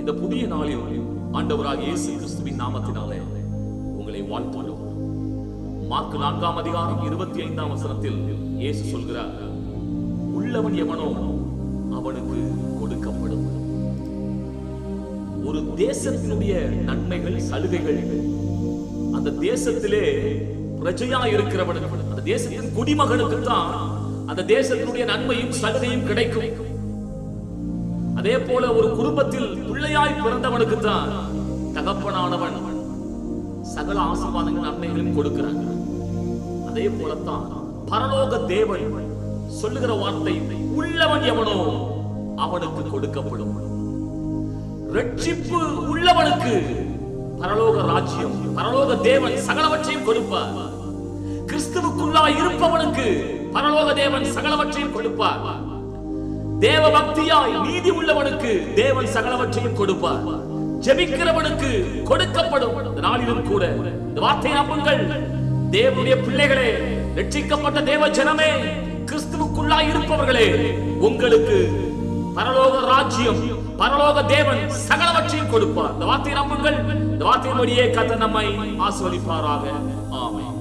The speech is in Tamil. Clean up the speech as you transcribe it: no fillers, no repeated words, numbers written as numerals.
இந்த புதிய நாளில் ஆண்டவராகிய இயேசு கிறிஸ்துவின் நாமத்தினாலே உங்களை வாழ்த்துகிறோம். மார்க்கு 4ஆம் அதிகாரம் 25ஆம் வசனத்தில் இயேசு சொல்கிறார், உள்ளவன் எவனோ அவனுக்கு கொடுக்கப்படும். ஒரு தேசத்தினுடைய நன்மைகள், சலுகைகள் அந்த தேசத்திலே பிரஜையா இருக்கிறவனுக்கு, அந்த தேசத்தின் குடிமகனுக்கு தான் அந்த தேசத்தினுடைய நன்மையும் சலுகையும் கிடைக்கும். அதே போல ஒரு குடும்பத்தில் பிள்ளையாய் பிறந்தவனுக்கு தான் தகப்பனானவன் சகல ஆசீர்வாதங்கள் நன்மைகளையும் கொடுக்கிறாங்க. அதே போலத்தான் பரலோக தேவன் சொல்லுகிற வார்த்தை, உள்ளவன் எவனோ அவனுக்கு கொடுக்கப்படும். ரட்சிப்பு உள்ளவனுக்கு பரலோக ராஜ்யம், பரலோக தேவன் சகலவற்றையும் கொடுப்பார். கிறிஸ்துவுக்குள்ளாய் இருப்பவனுக்கு பரலோக தேவன் சகலவற்றையும் கொடுப்பார். தேவ பக்தியாய் நீதி உள்ளவனுக்கு தேவன் சகலவற்றையும் கொடுப்பார். ஜெபிக்கிறவனுக்கு கொடுக்கப்படும். இந்த நாளிலும் கூட இந்த வார்த்தையை நம்புங்கள். தேவனுடைய பிள்ளைகளே, ரட்சிக்கப்பட்ட தேவ ஜனமே, கிறிஸ்துவுக்குள்ளாய் இருப்பவர்களே, உங்களுக்கு பரலோக ராஜ்யம், பரலோக தேவன் சகலவற்றையும் கொடுப்பார். இந்த வார்த்தையை நம்புங்கள். இந்த வார்த்தையின்படியே கர்த்தர் நம்மை ஆசீர்வதிப்பாராக. ஆமென்.